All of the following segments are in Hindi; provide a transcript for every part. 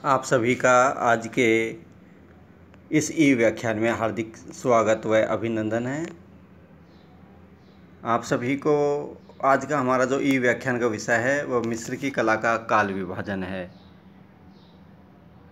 आप सभी का आज के इस ई व्याख्यान में हार्दिक स्वागत व अभिनंदन है। आप सभी को आज का हमारा जो ई व्याख्यान का विषय है वह मिस्र की कला का काल विभाजन है।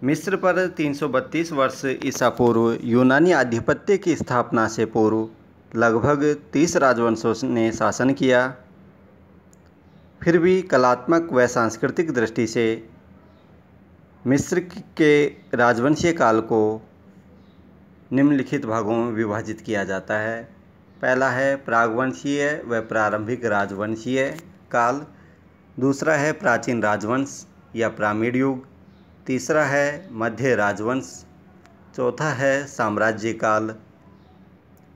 मिस्र पर 332 वर्ष ईसा पूर्व यूनानी आधिपत्य की स्थापना से पूर्व लगभग 30 राजवंशों ने शासन किया। फिर भी कलात्मक व सांस्कृतिक दृष्टि से मिस्र के राजवंशीय काल को निम्नलिखित भागों में विभाजित किया जाता है। पहला है प्रागवंशीय व प्रारंभिक राजवंशीय काल, दूसरा है प्राचीन राजवंश या पिरामिड युग, तीसरा है मध्य राजवंश, चौथा है साम्राज्य काल,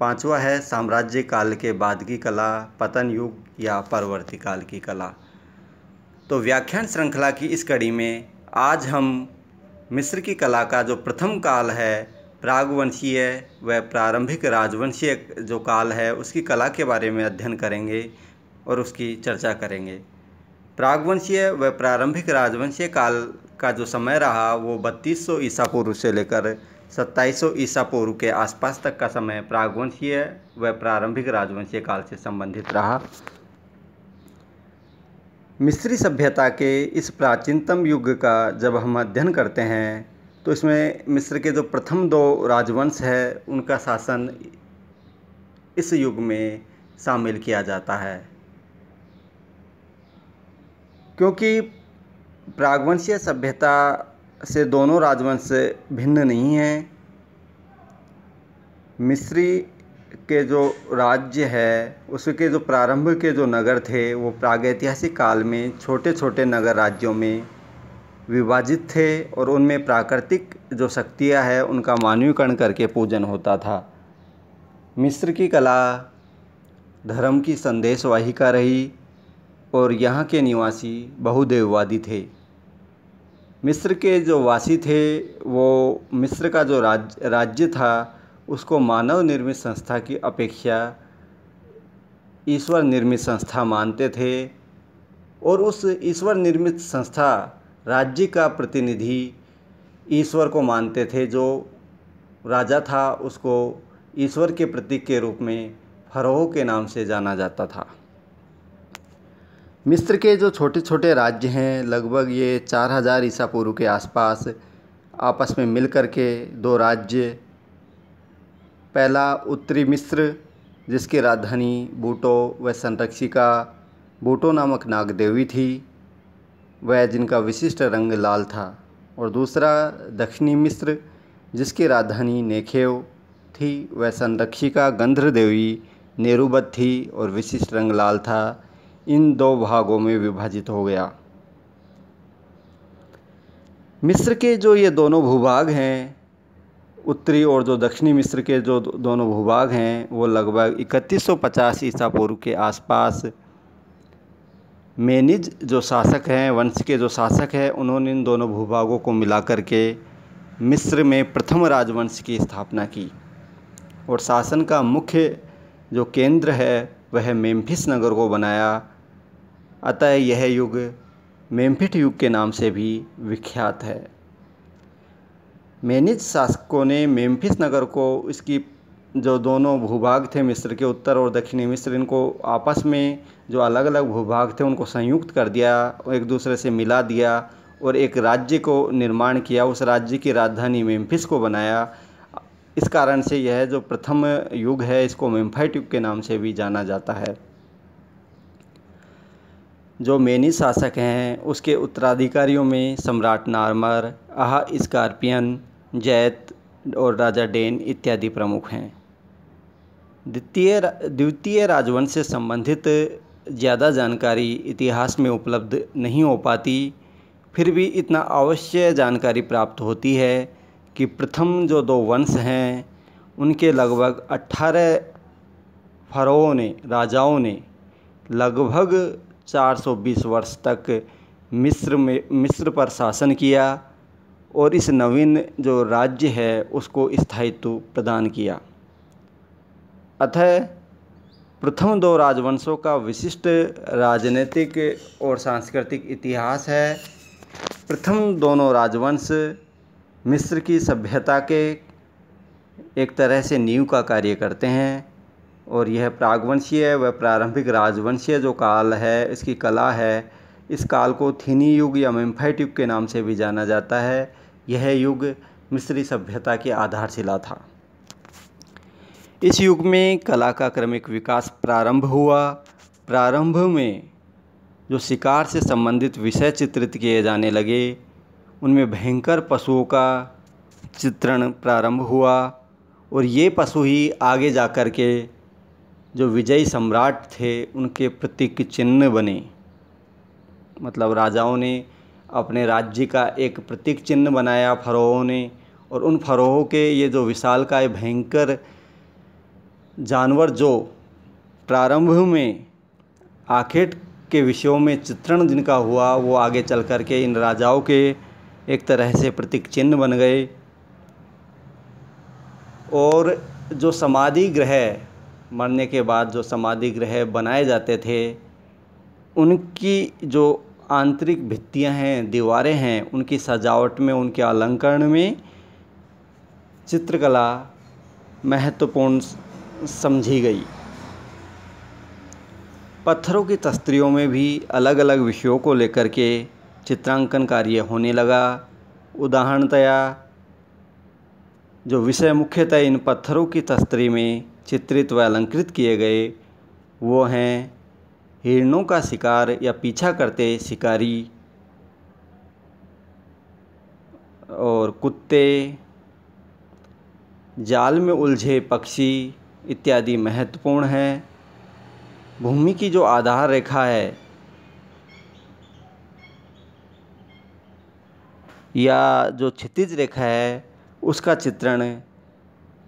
पांचवा है साम्राज्य काल के बाद की कला, पतन युग या परवर्ती काल की कला। तो व्याख्यान श्रृंखला की इस कड़ी में आज हम मिस्र की कला का जो प्रथम काल है, प्रागवंशीय व प्रारंभिक राजवंशीय जो काल है, उसकी कला के बारे में अध्ययन करेंगे और उसकी चर्चा करेंगे। प्रागवंशीय व प्रारंभिक राजवंशीय काल का जो समय रहा वो 3200 ईसा पूर्व से लेकर 2700 ईसा पूर्व के आसपास तक का समय प्रागवंशीय व प्रारंभिक राजवंशीय काल से संबंधित रहा। मिस्री सभ्यता के इस प्राचीनतम युग का जब हम अध्ययन करते हैं तो इसमें मिस्र के जो प्रथम दो राजवंश है उनका शासन इस युग में शामिल किया जाता है, क्योंकि प्रागवंशीय सभ्यता से दोनों राजवंश भिन्न नहीं हैं। मिस्री के जो राज्य है उसके जो प्रारंभ के जो नगर थे वो प्रागैतिहासिक काल में छोटे छोटे नगर राज्यों में विभाजित थे और उनमें प्राकृतिक जो शक्तियाँ हैं उनका मानवीकरण करके पूजन होता था। मिस्र की कला धर्म की संदेशवाहिका रही और यहाँ के निवासी बहुदेववादी थे। मिस्र के जो वासी थे वो मिस्र का जो राज्य था उसको मानव निर्मित संस्था की अपेक्षा ईश्वर निर्मित संस्था मानते थे और उस ईश्वर निर्मित संस्था राज्य का प्रतिनिधि ईश्वर को मानते थे। जो राजा था उसको ईश्वर के प्रतीक के रूप में फरोह के नाम से जाना जाता था। मिस्र के जो छोटे छोटे राज्य हैं लगभग ये 4000 ईसा पूर्व के आसपास आपस में मिलकर के दो राज्य, पहला उत्तरी मिस्र जिसकी राजधानी बूटो व संरक्षिका बूटो नामक नागदेवी थी वह जिनका विशिष्ट रंग लाल था, और दूसरा दक्षिणी मिस्र जिसकी राजधानी नेखेव थी वह संरक्षिका गंधर देवी नेरुबत थी और विशिष्ट रंग लाल था। इन दो भागों में विभाजित हो गया। मिस्र के जो ये दोनों भूभाग हैं, उत्तरी और जो दक्षिणी मिस्र के जो दोनों भूभाग हैं वो लगभग 3150 ईसा पूर्व के आसपास मेनिज जो शासक हैं, वंश के जो शासक हैं, उन्होंने इन दोनों भूभागों को मिलाकर के मिस्र में प्रथम राजवंश की स्थापना की और शासन का मुख्य जो केंद्र है वह मेम्फिस नगर को बनाया। अतः यह युग मेम्फिट युग के नाम से भी विख्यात है। मेनिज शासकों ने मेम्फिस नगर को इसकी जो दोनों भूभाग थे मिस्र के उत्तर और दक्षिणी मिस्र, इनको आपस में जो अलग अलग भूभाग थे उनको संयुक्त कर दिया, एक दूसरे से मिला दिया और एक राज्य को निर्माण किया। उस राज्य की राजधानी मेम्फिस को बनाया। इस कारण से यह जो प्रथम युग है इसको मेम्फाइट युग के नाम से भी जाना जाता है। जो मेनी शासक हैं उसके उत्तराधिकारियों में सम्राट नार्मर, आहा स्कॉर्पियन, जैत और राजा डेन इत्यादि प्रमुख हैं। द्वितीय राजवंश से संबंधित ज़्यादा जानकारी इतिहास में उपलब्ध नहीं हो पाती, फिर भी इतना अवश्य जानकारी प्राप्त होती है कि प्रथम जो दो वंश हैं उनके लगभग 18 फरों ने, राजाओं ने लगभग 420 वर्ष तक मिस्र पर शासन किया और इस नवीन जो राज्य है उसको स्थायित्व प्रदान किया। अतः प्रथम दो राजवंशों का विशिष्ट राजनीतिक और सांस्कृतिक इतिहास है प्रथम दोनों राजवंश मिस्र की सभ्यता के एक तरह से नींव का कार्य करते हैं, और यह प्रागवंशीय व प्रारंभिक राजवंशीय जो काल है, इसकी कला है, इस काल को थिनी युग या मेम्फाइट युग के नाम से भी जाना जाता है। यह युग मिस्री सभ्यता की आधारशिला था। इस युग में कला का क्रमिक विकास प्रारंभ हुआ। प्रारंभ में जो शिकार से संबंधित विषय चित्रित किए जाने लगे, उनमें भयंकर पशुओं का चित्रण प्रारंभ हुआ, और ये पशु ही आगे जाकर के जो विजयी सम्राट थे उनके प्रतीक चिन्ह बने। मतलब राजाओं ने अपने राज्य का एक प्रतीक चिन्ह बनाया फरोहों ने, और उन फरोहों के ये जो विशालकाय भयंकर जानवर जो प्रारंभ में आखेट के विषयों में चित्रण जिनका हुआ, वो आगे चल कर के इन राजाओं के एक तरह से प्रतीक चिन्ह बन गए। और जो समाधि गृह, मरने के बाद जो समाधि गृह बनाए जाते थे, उनकी जो आंतरिक भित्तियां हैं, दीवारें हैं, उनकी सजावट में, उनके अलंकरण में चित्रकला महत्वपूर्ण समझी गई। पत्थरों की तस्तरियों में भी अलग अलग विषयों को लेकर के चित्रांकन कार्य होने लगा। उदाहरणतया जो विषय मुख्यतः इन पत्थरों की तस्तरी में चित्रित व अलंकृत किए गए, वो हैं हिरणों का शिकार या पीछा करते शिकारी, और कुत्ते, जाल में उलझे पक्षी इत्यादि महत्वपूर्ण हैं। भूमि की जो आधार रेखा है या जो क्षितिज रेखा है, उसका चित्रण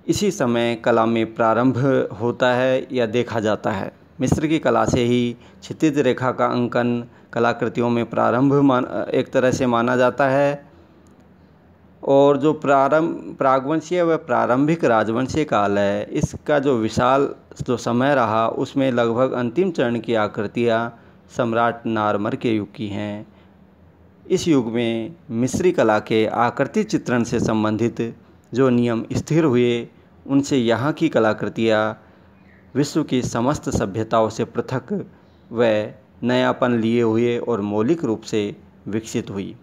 इसी समय कला में प्रारंभ होता है या देखा जाता है। मिस्र की कला से ही क्षितिज रेखा का अंकन कलाकृतियों में प्रारंभ एक तरह से माना जाता है। और जो प्रागवंशीय व प्रारंभिक राजवंशीय काल है, इसका जो विशाल जो समय रहा, उसमें लगभग अंतिम चरण की आकृतियाँ सम्राट नारमर के युग की हैं। इस युग में मिस्री कला के आकृति चित्रण से संबंधित जो नियम स्थिर हुए, उनसे यहाँ की कलाकृतियाँ विश्व की समस्त सभ्यताओं से पृथक व नयापन लिए हुए और मौलिक रूप से विकसित हुई।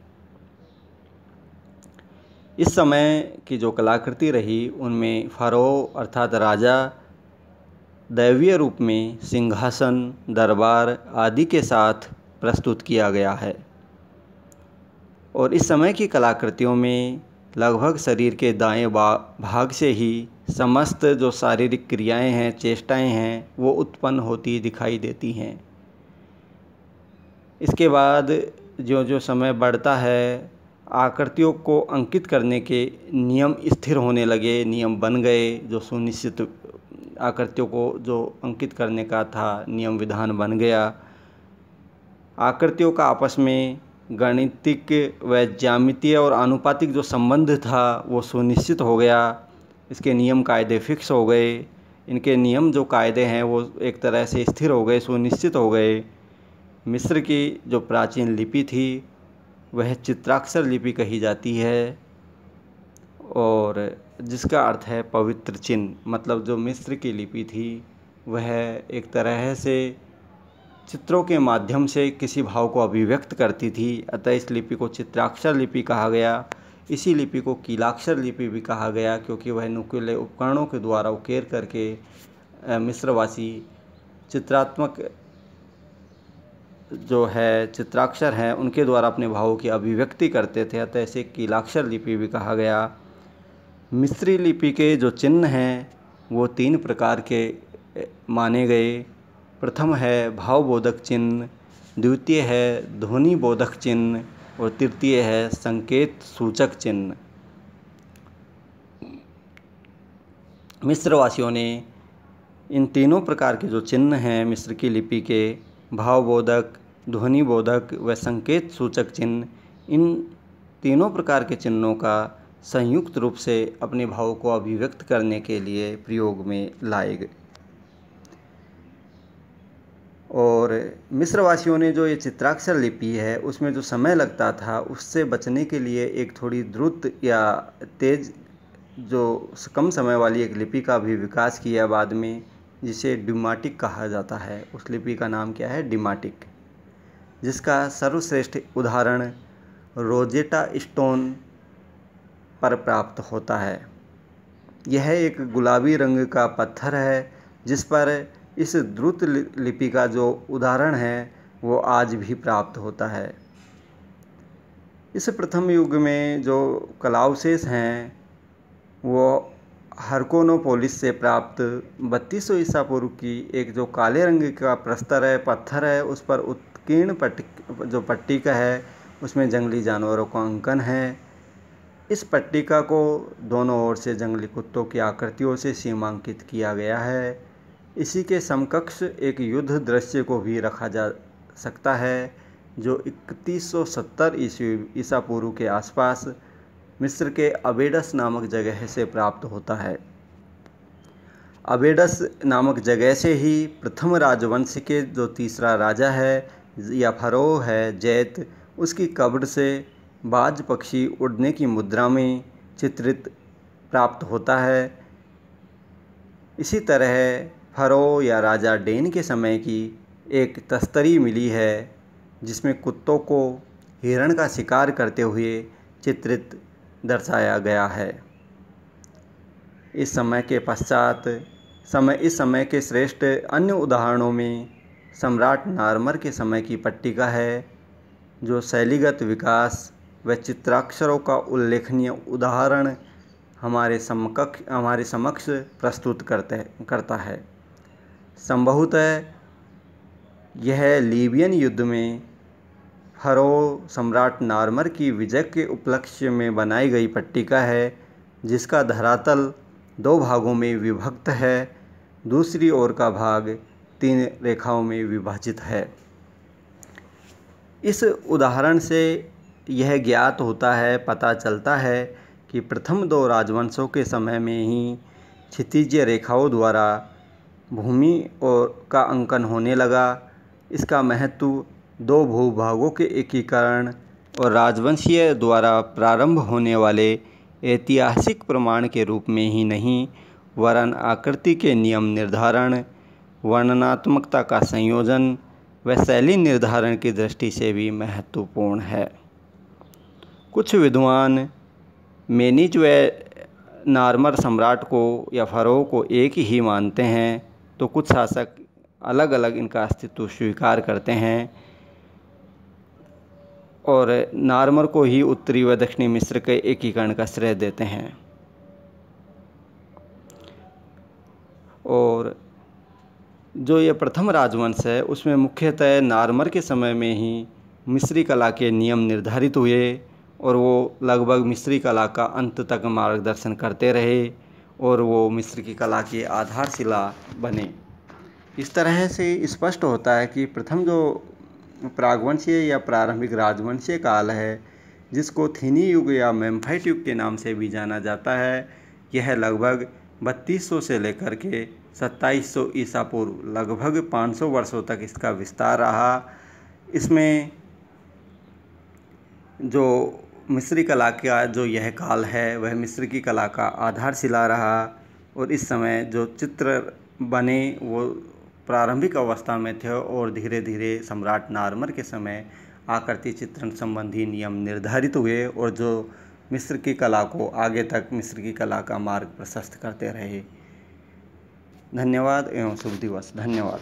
इस समय की जो कलाकृति रही, उनमें फरोह अर्थात राजा दैवीय रूप में सिंहासन, दरबार आदि के साथ प्रस्तुत किया गया है। और इस समय की कलाकृतियों में लगभग शरीर के दाएं भाग से ही समस्त जो शारीरिक क्रियाएं हैं, चेष्टाएं हैं, वो उत्पन्न होती दिखाई देती हैं। इसके बाद जो जो समय बढ़ता है, आकृतियों को अंकित करने के नियम स्थिर होने लगे, नियम बन गए। जो सुनिश्चित आकृतियों को जो अंकित करने का था, नियम विधान बन गया। आकृतियों का आपस में गणितिक व ज्यामितीय और आनुपातिक जो संबंध था, वो सुनिश्चित हो गया। इसके नियम कायदे फिक्स हो गए। इनके नियम जो कायदे हैं, वो एक तरह से स्थिर हो गए, सुनिश्चित हो गए। मिस्र की जो प्राचीन लिपि थी, वह चित्राक्षर लिपि कही जाती है, और जिसका अर्थ है पवित्र चिन्ह। मतलब जो मिस्र की लिपि थी, वह एक तरह से चित्रों के माध्यम से किसी भाव को अभिव्यक्त करती थी। अतः इस लिपि को चित्राक्षर लिपि कहा गया। इसी लिपि को कीलाक्षर लिपि भी कहा गया, क्योंकि वह नुकीले उपकरणों के द्वारा उकेर करके मिस्रवासी चित्रात्मक जो है चित्राक्षर हैं, उनके द्वारा अपने भावों की अभिव्यक्ति करते थे। अतः इसे कीलाक्षर लिपि भी कहा गया। मिस्री लिपि के जो चिन्ह हैं, वो 3 प्रकार के माने गए। प्रथम है भावबोधक चिन्ह, द्वितीय है ध्वनि बोधक चिन्ह, और तृतीय है संकेत सूचक चिन्ह। मिस्रवासियों ने इन तीनों प्रकार के जो चिन्ह हैं मिस्र की लिपि के, भावबोधक, ध्वनिबोधक व संकेत सूचक चिन्ह, इन तीनों प्रकार के चिन्हों का संयुक्त रूप से अपने भाव को अभिव्यक्त करने के लिए प्रयोग में लाए गए। और मिस्रवासियों ने जो ये चित्राक्षर लिपि है उसमें जो समय लगता था उससे बचने के लिए एक थोड़ी द्रुत या तेज जो कम समय वाली एक लिपि का भी विकास किया बाद में, जिसे डिमाटिक कहा जाता है। उस लिपि का नाम क्या है? डिमाटिक, जिसका सर्वश्रेष्ठ उदाहरण रोजेटा स्टोन पर प्राप्त होता है। यह एक गुलाबी रंग का पत्थर है जिस पर इस द्रुत लिपि का जो उदाहरण है वो आज भी प्राप्त होता है। इस प्रथम युग में जो कलावशेष हैं वो हरकोनोपोलिस से प्राप्त 3200 ईसा पूर्व की एक जो काले रंग का प्रस्तर है, पत्थर है, उस पर उत्कीर्ण जो पट्टिका है उसमें जंगली जानवरों का अंकन है। इस पट्टिका को दोनों ओर से जंगली कुत्तों की आकृतियों से सीमांकित किया गया है। इसी के समकक्ष एक युद्ध दृश्य को भी रखा जा सकता है जो 3170 ईसा पूर्व के आसपास मिस्र के अबेडस नामक जगह से प्राप्त होता है। अबेडस नामक जगह से ही प्रथम राजवंश के जो तीसरा राजा है या फरो है जैत, उसकी कब्र से बाज पक्षी उड़ने की मुद्रा में चित्रित प्राप्त होता है। इसी तरह फरो या राजा डेन के समय की एक तस्तरी मिली है जिसमें कुत्तों को हिरण का शिकार करते हुए चित्रित दर्शाया गया है। इस समय के श्रेष्ठ अन्य उदाहरणों में सम्राट नार्मर के समय की पट्टिका है जो शैलीगत विकास व चित्राक्षरों का उल्लेखनीय उदाहरण हमारे समक्ष प्रस्तुत करता है। संभवतः यह लीबियन युद्ध में फरो सम्राट नार्मर की विजय के उपलक्ष्य में बनाई गई पट्टिका है जिसका धरातल 2 भागों में विभक्त है। दूसरी ओर का भाग 3 रेखाओं में विभाजित है। इस उदाहरण से यह ज्ञात होता है, पता चलता है कि प्रथम 2 राजवंशों के समय में ही क्षितिज रेखाओं द्वारा भूमि का अंकन होने लगा। इसका महत्व 2 भूभागों के एकीकरण और राजवंशीय द्वारा प्रारंभ होने वाले ऐतिहासिक प्रमाण के रूप में ही नहीं वरन आकृति के नियम निर्धारण, वर्णनात्मकता का संयोजन व शैली निर्धारण की दृष्टि से भी महत्वपूर्ण है। कुछ विद्वान मेनिज व नार्मर सम्राट को या फरो को एक ही मानते हैं, तो कुछ शासक अलग अलग इनका अस्तित्व स्वीकार करते हैं और नार्मर को ही उत्तरी व दक्षिणी मिस्र के एकीकरण का श्रेय देते हैं। और जो ये प्रथम राजवंश है उसमें मुख्यतः नार्मर के समय में ही मिस्री कला के नियम निर्धारित हुए और वो लगभग मिस्री कला का अंत तक मार्गदर्शन करते रहे और वो मिस्र की कला की आधारशिला बने। इस तरह से स्पष्ट होता है कि प्रथम जो प्रागवंशीय या प्रारंभिक राजवंशीय काल है, जिसको थीनी युग या मेम्फाइट युग के नाम से भी जाना जाता है, यह लगभग 3200 से लेकर के 2700 ईसा पूर्व लगभग 500 वर्षों तक इसका विस्तार रहा। इसमें जो मिस्री कला का जो यह काल है वह मिस्र की कला का आधारशिला रहा और इस समय जो चित्र बने वो प्रारंभिक अवस्था में थे और धीरे धीरे सम्राट नार्मर के समय आकृति चित्रण संबंधी नियम निर्धारित हुए और जो मिस्र की कला को आगे तक मिस्र की कला का मार्ग प्रशस्त करते रहे। धन्यवाद एवं शुभ दिवस। धन्यवाद।